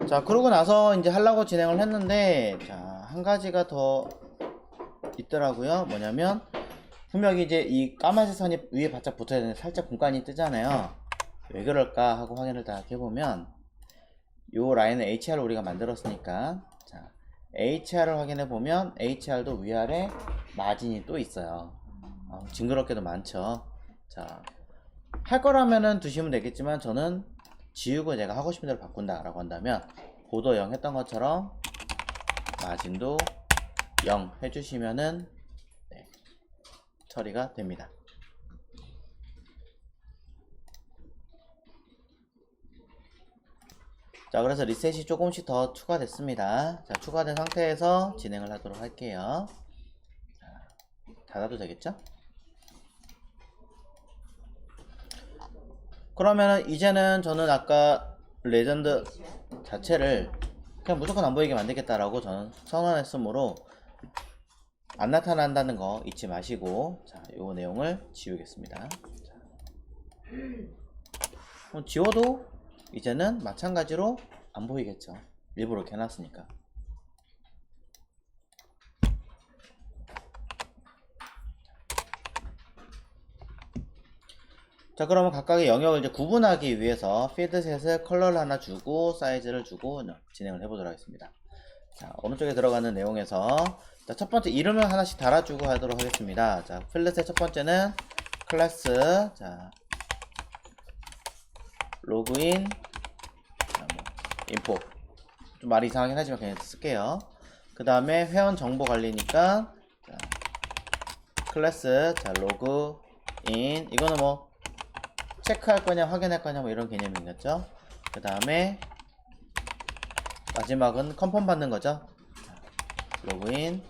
자, 그러고 나서 이제 하려고 진행을 했는데, 자, 한 가지가 더 있더라고요. 뭐냐면, 분명히 이제 이 까만색 선이 위에 바짝 붙어야 되는데 살짝 공간이 뜨잖아요. 왜 그럴까 하고 확인을 다 해보면, 요 라인은 HR을 우리가 만들었으니까, 자, HR을 확인해 보면, HR도 위아래 마진이 또 있어요. 징그럽게도 많죠. 자, 할 거라면은 두시면 되겠지만, 저는 지우고 제가 하고 싶은 대로 바꾼다 라고 한다면 보도 0 했던 것처럼 마진도 0 해주시면은 네, 처리가 됩니다. 자, 그래서 리셋이 조금씩 더 추가됐습니다. 자, 추가된 상태에서 진행을 하도록 할게요. 자, 닫아도 되겠죠? 그러면은 이제는 저는 아까 레전드 자체를 그냥 무조건 안 보이게 만들겠다라고 저는 선언했으므로 안 나타난다는 거 잊지 마시고, 자, 요 내용을 지우겠습니다. 자, 지워도 이제는 마찬가지로 안 보이겠죠. 일부러 이렇게 해놨으니까. 자, 그러면 각각의 영역을 이제 구분하기 위해서 필드셋을 컬러를 하나 주고 사이즈를 주고 진행을 해보도록 하겠습니다. 자, 오른쪽에 들어가는 내용에서 자, 첫 번째 이름을 하나씩 달아주고 하도록 하겠습니다. 자, 필드셋 첫 번째는 클래스, 자, 로그인, 자, 뭐, 인포. 좀 말이 이상하긴 하지만 그냥 쓸게요. 그 다음에 회원 정보 관리니까 자, 클래스, 자, 로그인. 이거는 뭐 체크할 거냐 확인할 거냐 뭐 이런 개념이겠죠. 그 다음에 마지막은 컨펌 받는 거죠. 자, 로그인.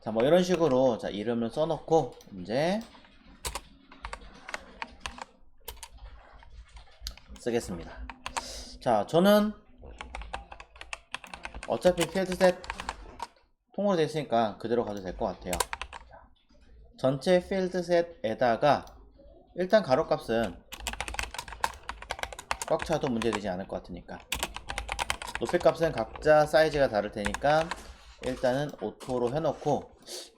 자, 뭐 이런 식으로 자, 이름을 써놓고 이제 쓰겠습니다. 자, 저는 어차피 필드셋 통으로 되어 있으니까 그대로 가도 될 것 같아요. 자, 전체 필드셋에다가 일단 가로값은 꽉 차도 문제되지 않을 것 같으니까, 높이값은 각자 사이즈가 다를 테니까 일단은 오토로 해놓고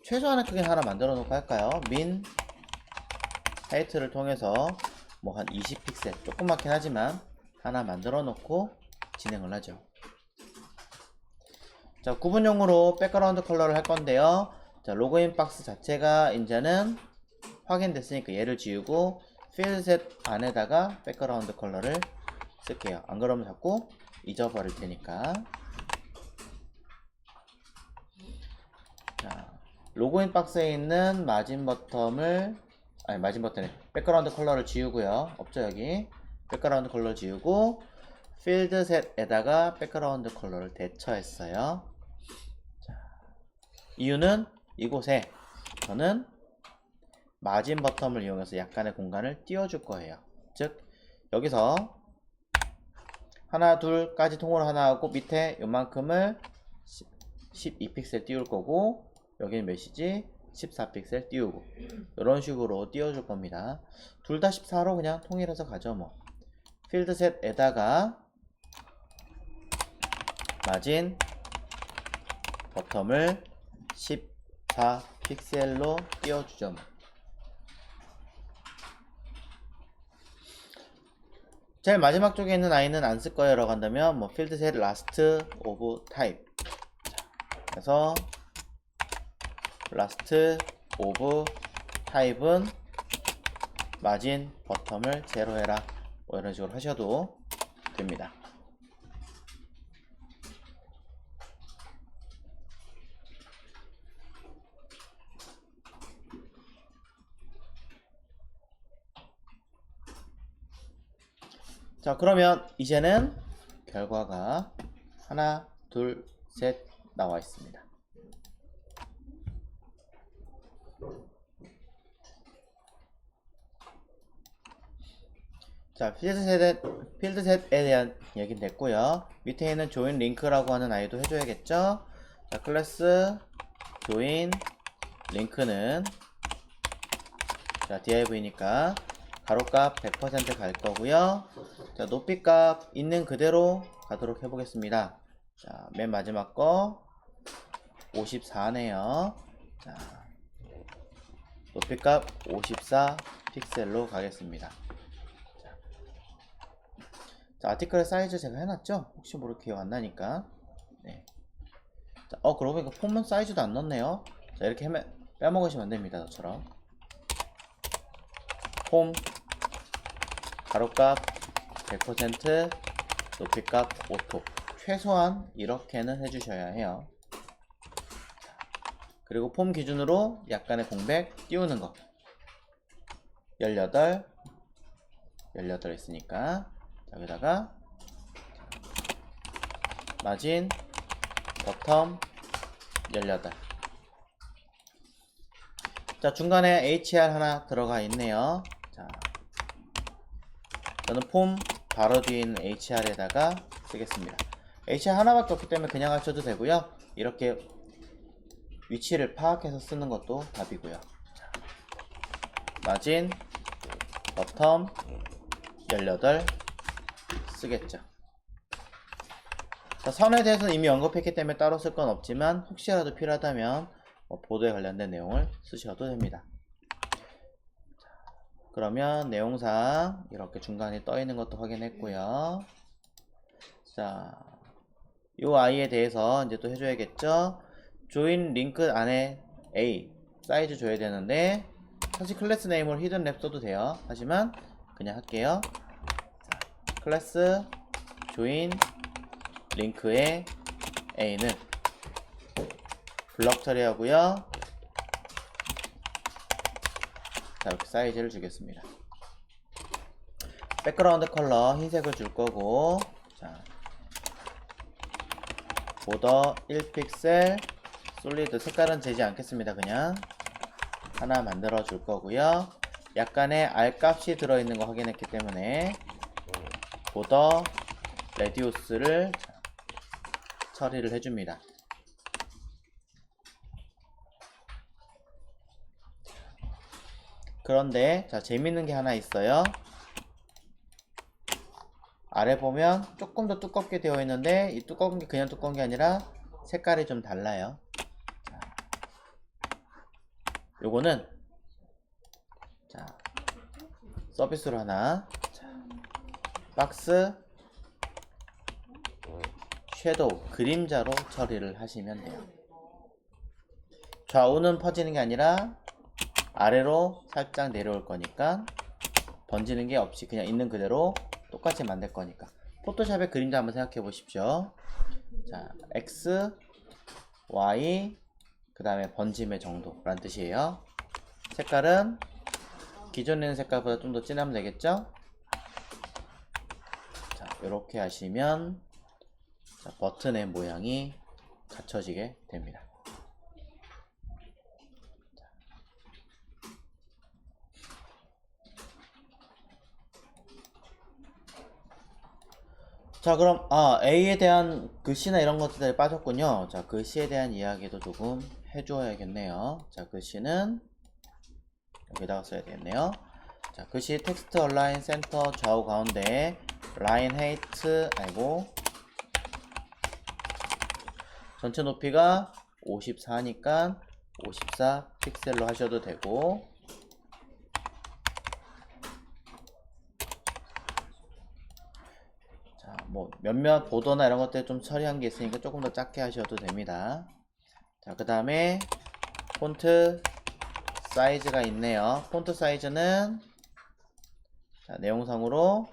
최소한의 크기 하나 만들어 놓고 할까요? 민 하이트를 통해서 뭐 한 20픽셀 조그맣긴 하지만 하나 만들어 놓고 진행을 하죠. 자, 구분용으로 백그라운드 컬러를 할 건데요. 자, 로그인 박스 자체가 이제는 확인됐으니까 얘를 지우고 필드셋 안에다가 백그라운드 컬러를 쓸게요. 안 그러면 자꾸 잊어버릴 테니까. 자, 로그인 박스에 있는 마진 버텀을, 아니 마진 버튼에 백그라운드 컬러를 지우고요. 없죠 여기. 백그라운드 컬러 지우고 필드셋에다가 백그라운드 컬러를 대처했어요. 자, 이유는 이곳에 저는 마진 버텀을 이용해서 약간의 공간을 띄워줄 거예요. 즉 여기서 하나 둘까지 통으로 하나 하고 밑에 요만큼을 12픽셀 띄울 거고 여기는 몇이지? 14픽셀 띄우고 이런 식으로 띄워줄 겁니다. 둘 다 14로 그냥 통일해서 가죠. 뭐 필드셋에다가 마진 버텀을 14픽셀로 띄워주죠. 뭐. 제일 마지막 쪽에 있는 아이는 안 쓸 거예요 라고 한다면 뭐 필드셋 라스트 오브 타입, 그래서 라스트 오브 타입은 마진 버텀을 제로 해라 뭐 이런 식으로 하셔도 됩니다. 자, 그러면 이제는 결과가 하나 둘 셋 나와 있습니다. 자, 필드셋에 대한 얘기는 됐고요. 밑에 있는 조인 링크라고 하는 아이도 해줘야겠죠. 자, 클래스 join 링크는 자 div니까 가로값 100% 갈 거고요. 자 높이값 있는 그대로 가도록 해보겠습니다. 자 맨 마지막 거 54네요. 자 높이값 54 픽셀로 가겠습니다. 자 아티클의 사이즈 제가 해놨죠? 혹시 모르게 기억 안 나니까. 네. 자, 그러고 보니까 폼은 사이즈도 안 넣었네요. 자 이렇게 빼먹으시면 안됩니다. 저처럼 폼 가로값 100% 높이값 오토 최소한 이렇게는 해주셔야 해요. 그리고 폼 기준으로 약간의 공백 띄우는 거 18 있으니까 여기다가 마진 버텀 18 자 중간에 HR 하나 들어가 있네요. 자 저는 폼 바로 뒤에 있는 HR에다가 쓰겠습니다. HR 하나밖에 없기 때문에 그냥 하셔도 되고요. 이렇게 위치를 파악해서 쓰는 것도 답이고요. 자, 마진 버텀 18 쓰겠죠. 자, 선에 대해서는 이미 언급했기 때문에 따로 쓸 건 없지만 혹시라도 필요하다면 보도에 관련된 내용을 쓰셔도 됩니다. 그러면 내용상 이렇게 중간에 떠 있는 것도 확인했고요. 자, 요 아이에 대해서 이제 또 해줘야겠죠. join 링크 안에 A 사이즈 줘야 되는데 사실 클래스 네임으로 히든 랩 써도 돼요. 하지만 그냥 할게요. 자, 클래스 join 링크의 A는 블럭 처리하고요. 자 이렇게 사이즈를 주겠습니다. 백그라운드 컬러 흰색을 줄 거고 자 보더 1픽셀 솔리드 색깔은 재지 않겠습니다. 그냥 하나 만들어 줄 거고요. 약간의 R 값이 들어있는 거 확인했기 때문에 보더 레디우스를 처리를 해줍니다. 그런데 자 재밌는 게 하나 있어요. 아래 보면 조금 더 두껍게 되어 있는데 이 두꺼운 게 그냥 두꺼운 게 아니라 색깔이 좀 달라요. 자, 요거는 자 서비스로 하나 자, 박스 섀도우 그림자로 처리를 하시면 돼요. 좌우는 퍼지는 게 아니라 아래로 살짝 내려올 거니까 번지는 게 없이 그냥 있는 그대로 똑같이 만들 거니까 포토샵의 그림자 한번 생각해 보십시오. 자 X, Y 그 다음에 번짐의 정도라는 뜻이에요. 색깔은 기존에 있는 색깔보다 좀 더 진하면 되겠죠. 자 이렇게 하시면 자, 버튼의 모양이 갖춰지게 됩니다. 자 그럼 A에 대한 글씨나 이런 것들이 빠졌군요. 자 글씨에 대한 이야기도 조금 해줘야겠네요. 자 글씨는 여기다가 써야 되겠네요. 자 글씨 텍스트 얼라인 센터 좌우 가운데 라인 헤이트 아이고 전체 높이가 54니까 54 픽셀로 하셔도 되고 자 뭐 몇몇 보도나 이런 것들 좀 처리한 게 있으니까 조금 더 작게 하셔도 됩니다. 자 그 다음에 폰트 사이즈가 있네요. 폰트 사이즈는 자, 내용상으로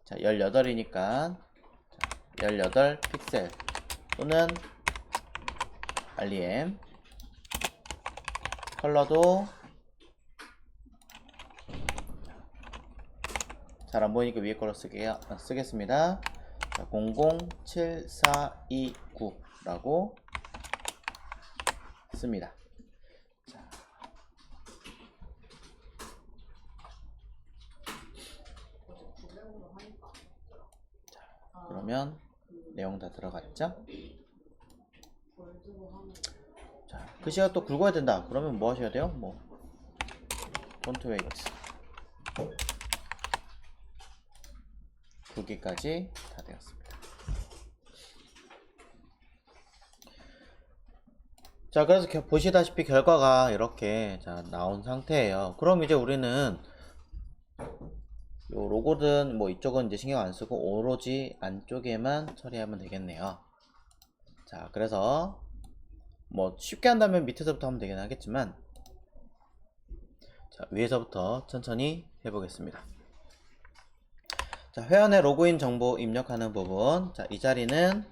자 18이니까 18 픽셀 또는 REM 컬러도 잘 안보이니까 위에 걸로 쓰겠습니다. 007429 라고 씁니다. 자, 그러면 내용 다 들어갔죠? 자, 글씨가 또 굵어야 된다. 그러면 뭐 하셔야 돼요? 뭐 폰트 웨이트 굵기까지 다 되었습니다. 자, 그래서 보시다시피 결과가 이렇게 자 나온 상태예요. 그럼 이제 우리는 요 로고든 뭐 이쪽은 이제 신경 안 쓰고 오로지 안쪽에만 처리하면 되겠네요. 자, 그래서 뭐 쉽게 한다면 밑에서부터 하면 되긴 하겠지만, 자, 위에서부터 천천히 해보겠습니다. 자, 회원의 로그인 정보 입력하는 부분. 자, 이 자리는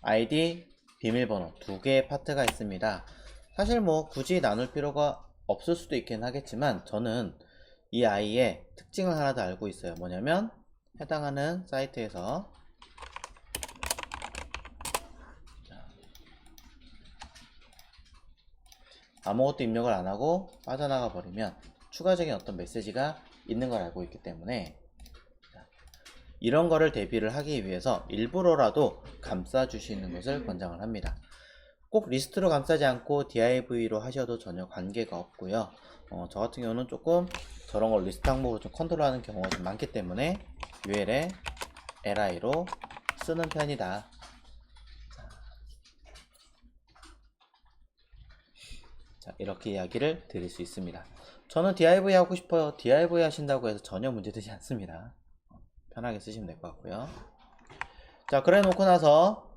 아이디, 비밀번호 두 개의 파트가 있습니다. 사실 뭐 굳이 나눌 필요가 없을 수도 있긴 하겠지만, 저는 이 아이의 특징을 하나 더 알고 있어요. 뭐냐면 해당하는 사이트에서 아무것도 입력을 안 하고 빠져나가 버리면 추가적인 어떤 메시지가 있는 걸 알고 있기 때문에, 이런 거를 대비를 하기 위해서 일부러라도 감싸 주시는 것을 권장을 합니다. 꼭 리스트로 감싸지 않고 div로 하셔도 전혀 관계가 없고요. 저 같은 경우는 조금 저런 걸 리스트 항목으로 좀 컨트롤하는 경우가 좀 많기 때문에 UL에 li로 쓰는 편이다. 자, 이렇게 이야기를 드릴 수 있습니다. 저는 div 하고 싶어요. div 하신다고 해서 전혀 문제되지 않습니다. 편하게 쓰시면 될 것 같고요. 자, 그래 놓고 나서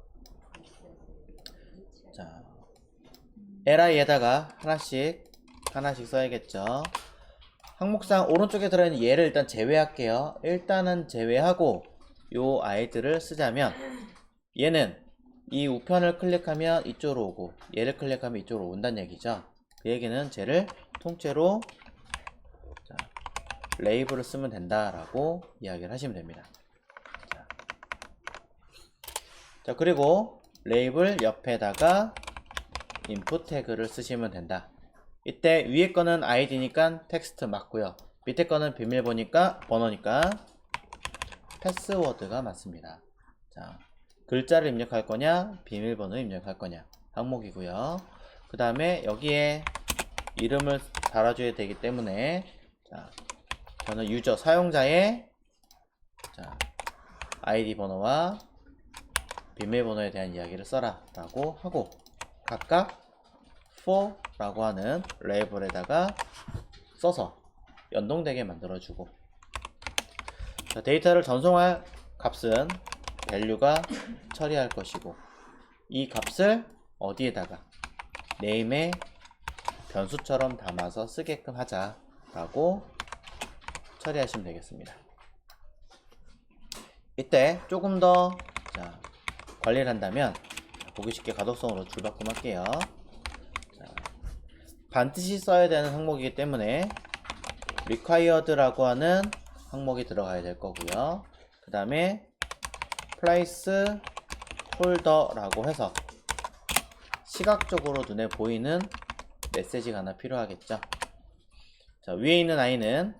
자, li에다가 하나씩 써야겠죠. 항목상 오른쪽에 들어있는 얘를 일단 제외할게요. 일단은 제외하고 요 아이들을 쓰자면, 얘는 이 우편을 클릭하면 이쪽으로 오고 얘를 클릭하면 이쪽으로 온다는 얘기죠. 그 얘기는 쟤를 통째로 자, 레이블을 쓰면 된다라고 이야기를 하시면 됩니다. 자, 그리고 레이블 옆에다가 인풋 태그를 쓰시면 된다. 이때 위에 거는 아이디니까 텍스트 맞고요. 밑에 거는 번호니까 패스워드가 맞습니다. 자, 글자를 입력할 거냐, 비밀번호 입력할 거냐 항목이고요. 그 다음에 여기에 이름을 달아줘야 되기 때문에, 자, 저는 유저 사용자의 자, 아이디 번호와 비밀번호에 대한 이야기를 써라 라고 하고, 각각 for 라고 하는 레이블에다가 써서 연동되게 만들어주고, 자, 데이터를 전송할 값은 value가 처리할 것이고, 이 값을 어디에다가 name의 변수처럼 담아서 쓰게끔 하자 라고 처리하시면 되겠습니다. 이때 조금 더 자, 관리를 한다면, 보기 쉽게 가독성으로 줄바꿈할게요. 반드시 써야 되는 항목이기 때문에 required라고 하는 항목이 들어가야 될 거고요. 그 다음에 placeholder라고 해서 시각적으로 눈에 보이는 메시지가 하나 필요하겠죠. 자, 위에 있는 아이는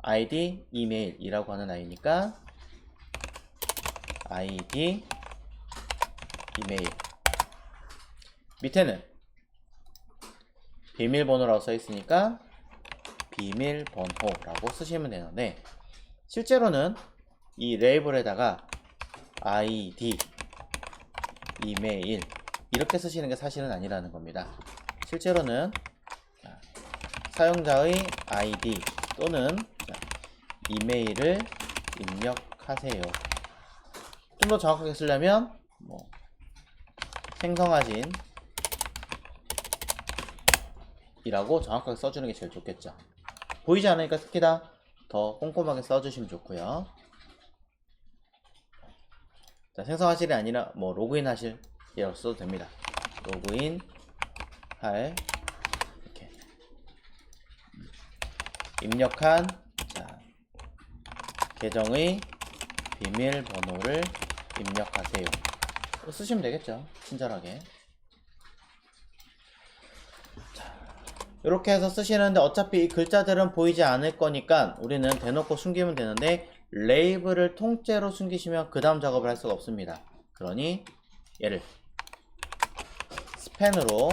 id 이메일이라고 하는 아이니까 id 이메일, 밑에는 비밀번호라고 써 있으니까 비밀번호라고 쓰시면 되는데, 실제로는 이 레이블에다가 id 이메일 이렇게 쓰시는 게 사실은 아니라는 겁니다. 실제로는 사용자의 id 또는 이메일을 입력하세요. 좀 더 정확하게 쓰려면 뭐 생성하진 이라고 정확하게 써주는 게 제일 좋겠죠. 보이지 않으니까 특히 더 꼼꼼하게 써주시면 좋고요. 자, 생성하실이 아니라 뭐 로그인 하실 이라고 써도 됩니다. 로그인 할 이렇게 입력한 자, 계정의 비밀번호를 입력하세요. 쓰시면 되겠죠. 친절하게. 이렇게 해서 쓰시는데, 어차피 이 글자들은 보이지 않을 거니까 우리는 대놓고 숨기면 되는데, 레이블을 통째로 숨기시면 그 다음 작업을 할 수가 없습니다. 그러니 얘를 스팬으로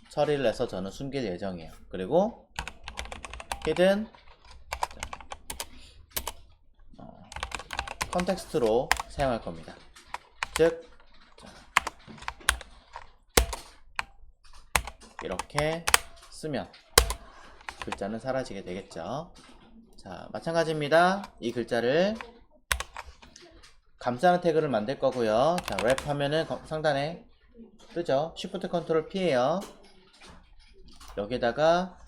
처리를 해서 저는 숨길 예정이에요. 그리고 hidden 컨텍스트로 사용할 겁니다. 즉 이렇게 쓰면 글자는 사라지게 되겠죠. 자, 마찬가지입니다. 이 글자를 감싸는 태그를 만들 거고요. 자, 랩 하면은 상단에 뜨죠. Shift 컨트롤 P예요. 여기에다가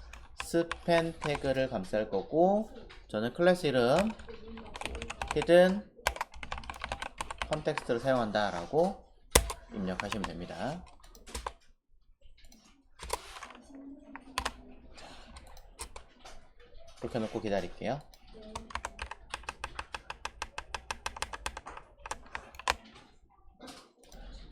스팬 태그를 감쌀 거고, 저는 클래스 이름 hidden 컨텍스트를 사용한다 라고 입력하시면 됩니다. 그렇게 놓고 기다릴게요.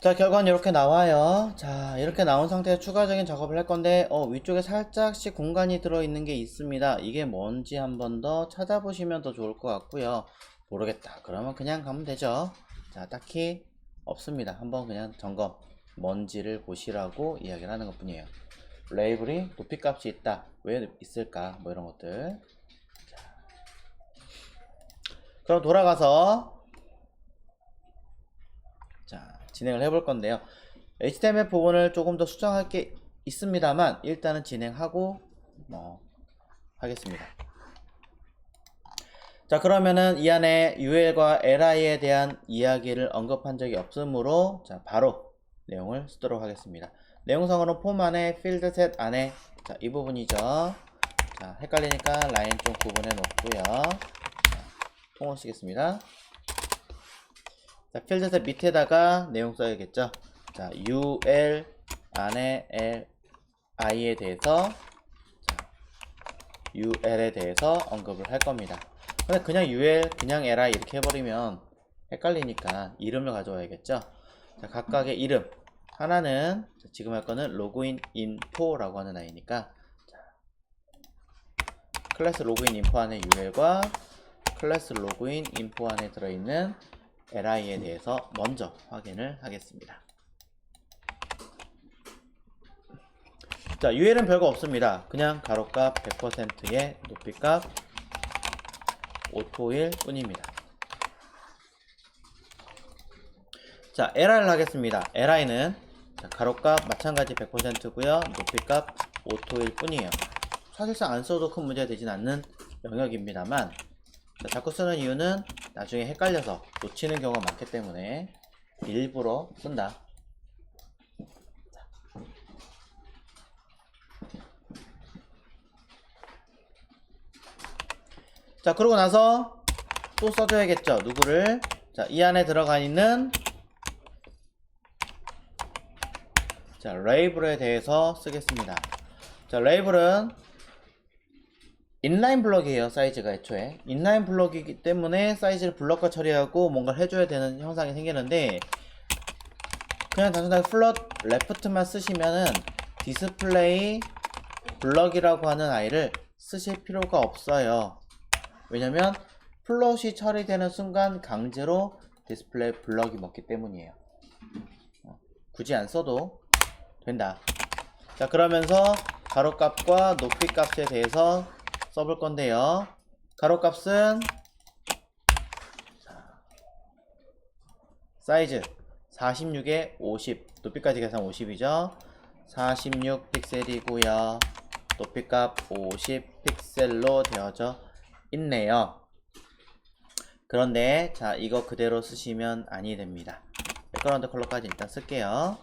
자, 결과는 이렇게 나와요. 자, 이렇게 나온 상태에서 추가적인 작업을 할 건데 위쪽에 살짝씩 공간이 들어있는 게 있습니다. 이게 뭔지 한번 더 찾아보시면 더 좋을 것 같고요. 모르겠다 그러면 그냥 가면 되죠. 자, 딱히 없습니다. 한번 그냥 점검, 뭔지를 보시라고 이야기를 하는 것 뿐이에요. 레이블이 높이값이 있다, 왜 있을까, 뭐 이런 것들. 자, 그럼 돌아가서 자, 진행을 해볼 건데요. HTML 부분을 조금 더 수정할 게 있습니다만 일단은 진행하고 하겠습니다. 자, 그러면은 이 안에 UL과 LI에 대한 이야기를 언급한 적이 없으므로 자, 바로 내용을 쓰도록 하겠습니다. 내용상으로 폼 안에 필드셋 안에 자, 이 부분이죠. 자, 헷갈리니까 라인 좀 구분해 놓고요. 자, 통으로 쓰겠습니다. 자, 필드셋 밑에다가 내용 써야겠죠. 자, UL 안에 LI에 대해서 자, UL에 대해서 언급을 할 겁니다. 근데 그냥 UL, 그냥 LI 이렇게 해버리면 헷갈리니까 이름을 가져와야겠죠. 자, 각각의 이름. 하나는 지금 할 거는 로그인 인포라고 하는 아이니까 자, 클래스 로그인 인포 안에 UL과 클래스 로그인 인포 안에 들어있는 LI에 대해서 먼저 확인을 하겠습니다. 자, UL은 별거 없습니다. 그냥 가로값 100%의 높이값 오토일 뿐입니다. 자, LI를 하겠습니다. LI는 가로값 마찬가지 100%고요. 높이값 오토일 뿐이에요. 사실상 안 써도 큰 문제가 되진 않는 영역입니다만 자, 자꾸 쓰는 이유는 나중에 헷갈려서 놓치는 경우가 많기 때문에 일부러 쓴다. 자, 그러고 나서 또 써줘야겠죠. 누구를? 자, 이 안에 들어가 있는 자, 레이블에 대해서 쓰겠습니다. 자, 레이블은 인라인 블럭이에요. 사이즈가 애초에 인라인 블럭이기 때문에 사이즈를 블럭과 처리하고 뭔가를 해줘야 되는 형상이 생기는데 그냥 단순하게 플롯 레프트만 쓰시면은 디스플레이 블럭이라고 하는 아이를 쓰실 필요가 없어요. 왜냐면 플롯이 처리되는 순간 강제로 디스플레이 블럭이 먹기 때문이에요. 굳이 안 써도 된다. 자, 그러면서 가로값과 높이값에 대해서 써볼 건데요. 가로값은 사이즈 46에 50, 높이까지 계산 50이죠. 46 픽셀이고요. 높이값 50 픽셀로 되어져 있네요. 그런데 자, 이거 그대로 쓰시면 아니 됩니다. 백그라운드 컬러까지 일단 쓸게요.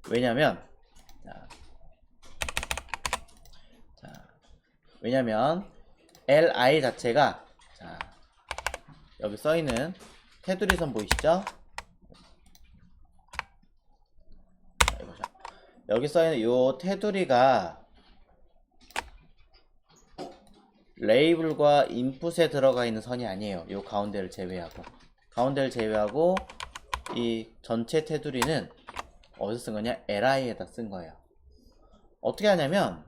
왜냐면 li 자체가 자, 여기 써있는 테두리 선 보이시죠? 자, 이거죠. 여기 써있는 요 테두리가 레이블과 인풋에 들어가 있는 선이 아니에요. 요 가운데를 제외하고 이 전체 테두리는 어디서 쓴 거냐? li에다 쓴 거예요. 어떻게 하냐면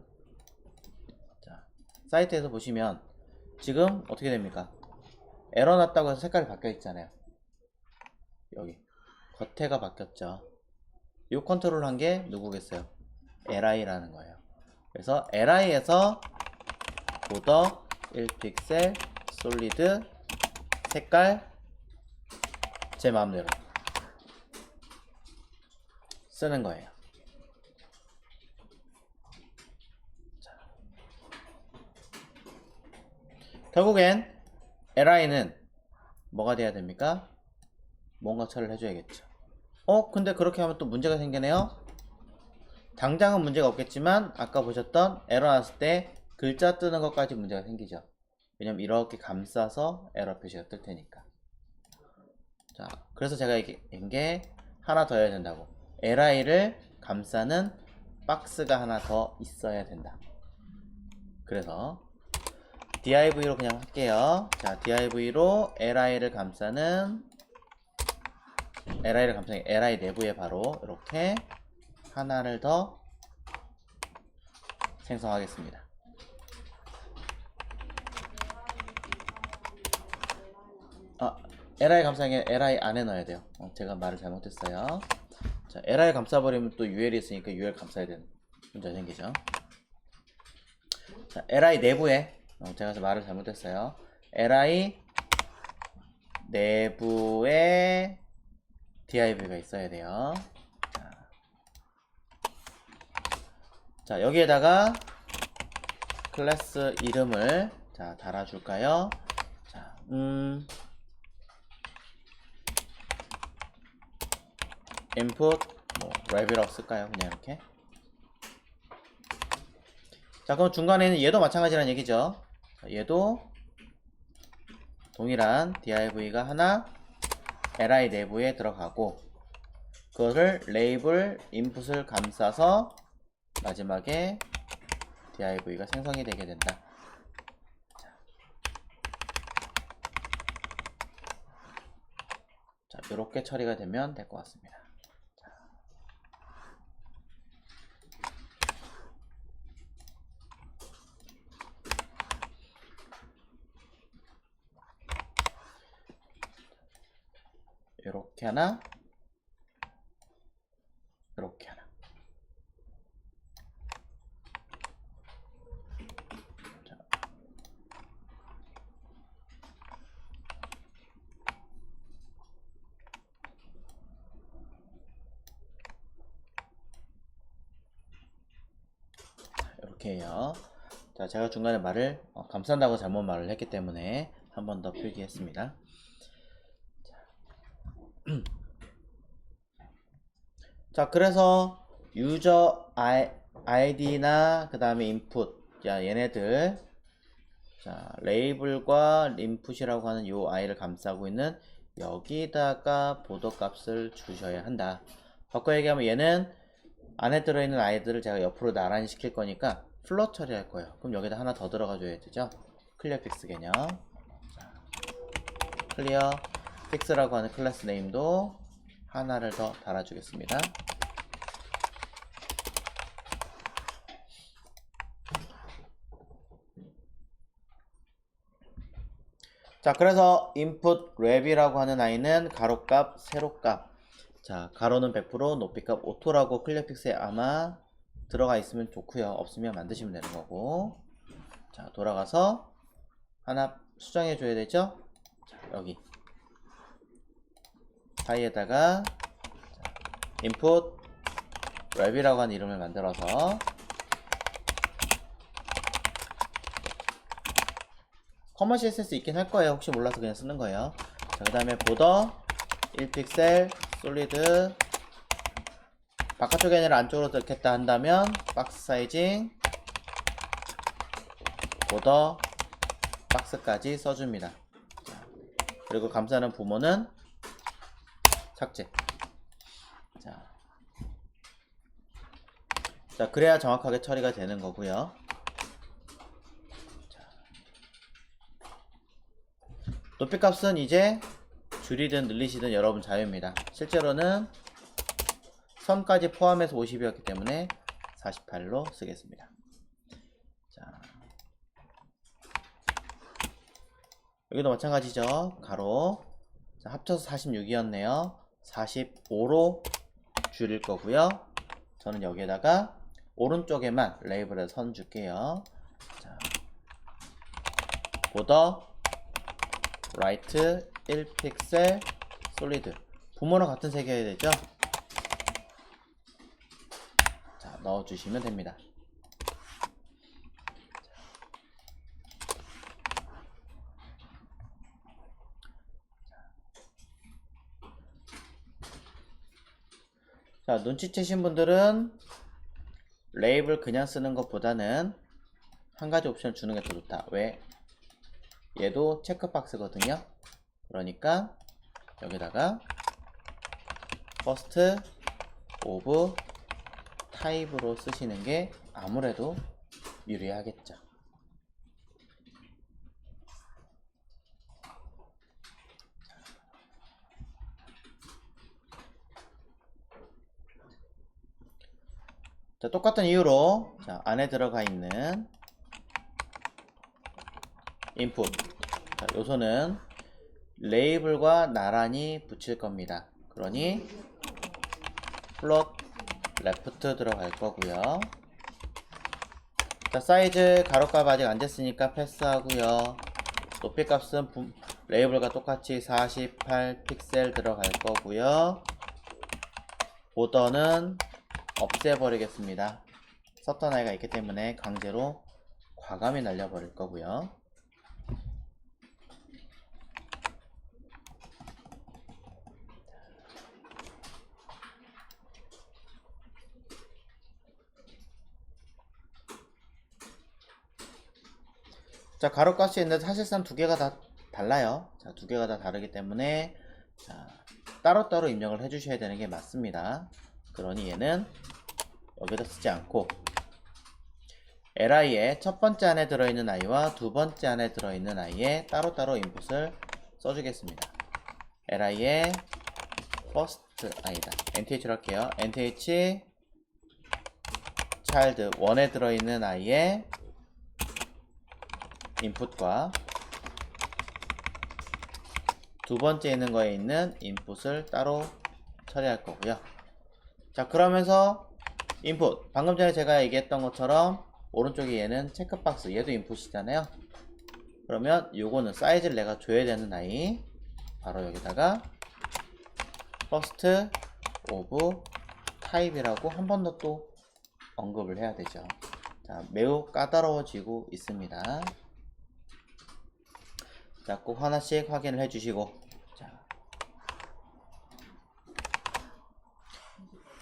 자, 사이트에서 보시면 지금 어떻게 됩니까? 에러 났다고 해서 색깔이 바뀌어 있잖아요. 여기 겉에가 바뀌었죠. 이 컨트롤 한 게 누구겠어요? li라는 거예요. 그래서 li에서 보더 1픽셀 솔리드 색깔 제 마음대로 쓰는 거예요. 자. 결국엔 li는 뭐가 돼야 됩니까? 뭔가 처리를 해줘야겠죠. 근데 그렇게 하면 또 문제가 생기네요. 당장은 문제가 없겠지만 아까 보셨던 에러 났을 때 글자 뜨는 것까지 문제가 생기죠. 왜냐면 이렇게 감싸서 에러 표시가 뜰 테니까. 자, 그래서 제가 얘기한 게 하나 더 해야 된다고. li를 감싸는 박스가 하나 더 있어야 된다. 그래서 div로 그냥 할게요. 자, div로 li를 감싸는 li 내부에 바로 이렇게 하나를 더 생성하겠습니다. li 감싸기 li 안에 넣어야 돼요. 제가 말을 잘못했어요. 자, li 감싸버리면 또 ul이 있으니까 ul 감싸야 되는 문제가 생기죠. 자, li 내부에 제가 말을 잘못했어요. li 내부에 div가 있어야 돼요. 자, 여기에다가 클래스 이름을 자 달아줄까요? 자, input 뭐 랩이라고 쓸까요? 그냥 이렇게. 자, 그럼 중간에는 얘도 마찬가지라는 얘기죠. 자, 얘도 동일한 div가 하나 li 내부에 들어가고 그것을 레이블 인풋을 감싸서 마지막에 div가 생성이 되게 된다. 자, 이렇게 처리가 되면 될 것 같습니다. 이렇게 하나, 이렇게 하나. 자. 이렇게 해요. 자, 제가 중간에 말을 감싼다고 잘못 말을 했기 때문에 한 번 더 필기했습니다. 자, 그래서 유저 아이디나 그 다음에 인풋, 자, 얘네들 자, 레이블과 인풋이라고 하는 요 아이를 감싸고 있는 여기다가 보더 값을 주셔야 한다. 바꿔 얘기하면 얘는 안에 들어있는 아이들을 제가 옆으로 나란히 시킬 거니까 플롯 처리할 거예요. 그럼 여기다 하나 더 들어가 줘야 되죠. 클리어 픽스 개념. 자, 클리어 픽스라고 하는 클래스 네임도 하나를 더 달아주겠습니다. 자, 그래서 input 랩이라고 하는 아이는 가로값, 세로값. 자, 가로는 100%, 높이값 오토라고 클리어픽스에 아마 들어가 있으면 좋고요. 없으면 만드시면 되는 거고. 자, 돌아가서 하나 수정해 줘야 되죠. 자, 여기 사이에다가 input 랩이라고 하는 이름을 만들어서 커머 CSS 있긴 할 거예요. 혹시 몰라서 그냥 쓰는 거예요. 자, 그 다음에 보더 1픽셀 솔리드 바깥쪽이 아니라 안쪽으로 넣겠다 한다면 박스 사이징 보더 박스까지 써줍니다. 자, 그리고 감싸는 부모는 삭제. 자, 그래야 정확하게 처리가 되는 거고요. 높이 값은 이제 줄이든 늘리시든 여러분 자유입니다. 실제로는 선까지 포함해서 50이었기 때문에 48로 쓰겠습니다. 자, 여기도 마찬가지죠. 가로 자, 합쳐서 46이었네요. 45로 줄일 거고요. 저는 여기에다가 오른쪽에만 레이블을 선 줄게요. 자, 보더 라이트 1픽셀 솔리드 부모랑 같은 색이어야 되죠. 자, 넣어주시면 됩니다. 자, 눈치채신 분들은 레이블 그냥 쓰는 것보다는 한 가지 옵션을 주는 게 더 좋다. 왜? 얘도 체크박스거든요. 그러니까 여기다가 first of type로 쓰시는 게 아무래도 유리하겠죠. 자, 똑같은 이유로 자, 안에 들어가 있는 인풋 자, 요소는 레이블과 나란히 붙일 겁니다. 그러니 플롯 레프트 들어갈 거고요. 자, 사이즈 가로값 아직 안 됐으니까 패스하고요. 높이 값은 레이블과 똑같이 48 픽셀 들어갈 거고요. 보더는 없애버리겠습니다. 썼던 아이가 있기 때문에 강제로 과감히 날려버릴 거고요. 자, 가로값이 있는데 사실상 두 개가 다 달라요. 자, 두 개가 다 다르기 때문에 자, 따로따로 입력을 해주셔야 되는 게 맞습니다. 그러니 얘는 여기다 쓰지 않고 li에 첫 번째 안에 들어있는 i와 두 번째 안에 들어있는 i에 따로따로 인풋을 써주겠습니다. li에 first i다. nth로 할게요. nth child 1에 들어있는 i에 인풋과 두 번째 있는 거에 있는 인풋을 따로 처리할 거고요. 자, 그러면서 인풋 방금 전에 제가 얘기했던 것처럼 오른쪽에 얘는 체크박스 얘도 인풋이잖아요. 그러면 요거는 사이즈를 내가 줘야 되는 아이 바로 여기다가 first of type이라고 한 번 더 또 언급을 해야 되죠. 자, 매우 까다로워지고 있습니다. 자, 꼭 하나씩 확인을 해주시고 자,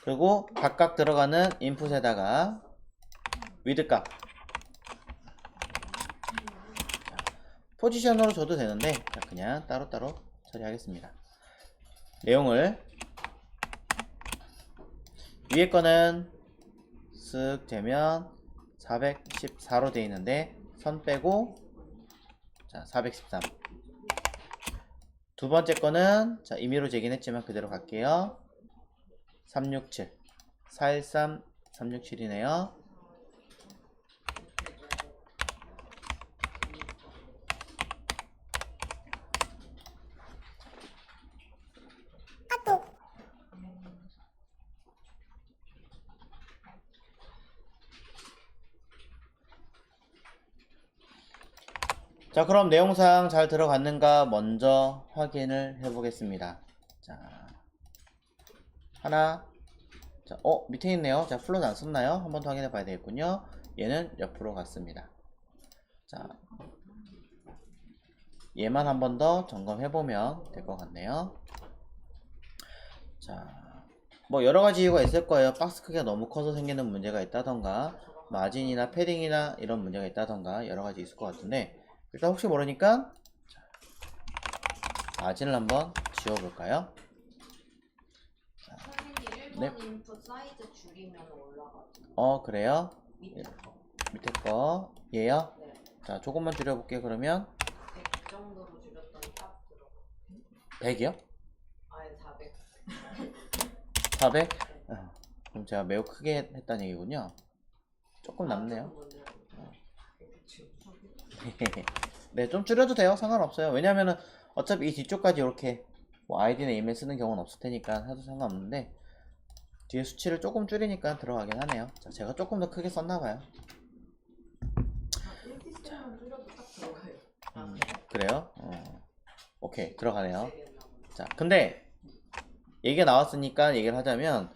그리고 각각 들어가는 인풋에다가 위드 값 포지션으로 줘도 되는데 자, 그냥 따로따로 처리하겠습니다. 내용을 위에 거는 쓱 재면 414로 되어 있는데 선 빼고 자, 413 두 번째 거는 자, 임의로 재긴 했지만 그대로 갈게요. 367 413 367이네요. 자, 그럼 내용상 잘 들어갔는가 먼저 확인을 해 보겠습니다. 자, 하나 자, 밑에 있네요. 자, 플롯 안 썼나요? 한 번 더 확인해 봐야 되겠군요. 얘는 옆으로 갔습니다. 자, 얘만 한 번 더 점검해 보면 될 것 같네요. 자, 뭐 여러 가지 이유가 있을 거예요. 박스 크기가 너무 커서 생기는 문제가 있다던가 마진이나 패딩이나 이런 문제가 있다던가 여러 가지 있을 것 같은데 일단 혹시 모르니까 마진을 한번 지워볼까요? 자, 네. 인풋 사이즈 줄이면 올라가죠. 그래요? 밑에 거. 밑에 거 얘요? 네. 자, 조금만 줄여볼게요. 그러면 100 정도로 줄였더니 딱 들어가. 100이요? 아예 400. 400? 그럼 제가 매우 크게 했다는 얘기군요. 조금 남네요. 네, 좀 줄여도 돼요. 상관없어요. 왜냐면은 어차피 이 뒤쪽까지 이렇게 뭐 아이디나 이메일 쓰는 경우는 없을 테니까 해도 상관없는데 뒤에 수치를 조금 줄이니까 들어가긴 하네요. 자, 제가 조금 더 크게 썼나봐요. 아, 1pc만 줄여도 딱 들어가요. 그래요? 오케이, 들어가네요. 되겠나 보네. 자, 근데 얘기가 나왔으니까 얘기를 하자면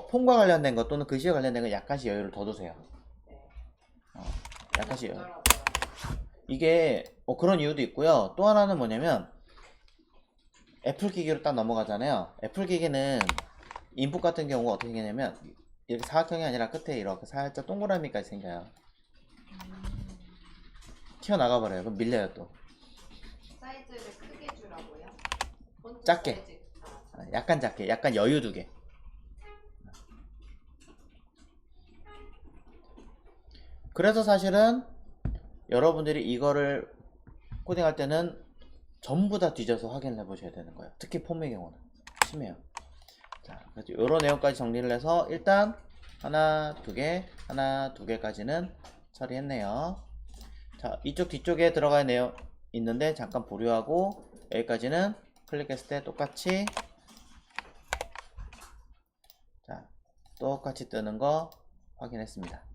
폰과 관련된 것 또는 글씨와 관련된 건 약간씩 여유를 더 두세요. 네. 약간씩 여유. 모자라더라고요. 이게 그런 이유도 있고요. 또 하나는 뭐냐면 애플 기기로 딱 넘어가잖아요. 애플 기기는 인풋 같은 경우가 어떻게 생기냐면 이렇게 사각형이 아니라 끝에 이렇게 살짝 동그라미까지 생겨요. 튀어나가 버려요. 그럼 밀려요 또. 사이즈를 크게 주라고요? 폰트 작게. 사이즈. 약간 작게, 약간 여유 두게. 그래서 사실은 여러분들이 이거를 코딩할 때는 전부 다 뒤져서 확인을 해 보셔야 되는 거예요. 특히 폼의 경우는 심해요. 자, 그래서 이런 내용까지 정리를 해서 일단 하나, 두 개까지는 처리했네요. 자, 이쪽 뒤쪽에 들어갈 내용 있는데 잠깐 보류하고 여기까지는 클릭했을 때 똑같이 자, 똑같이 뜨는 거 확인했습니다.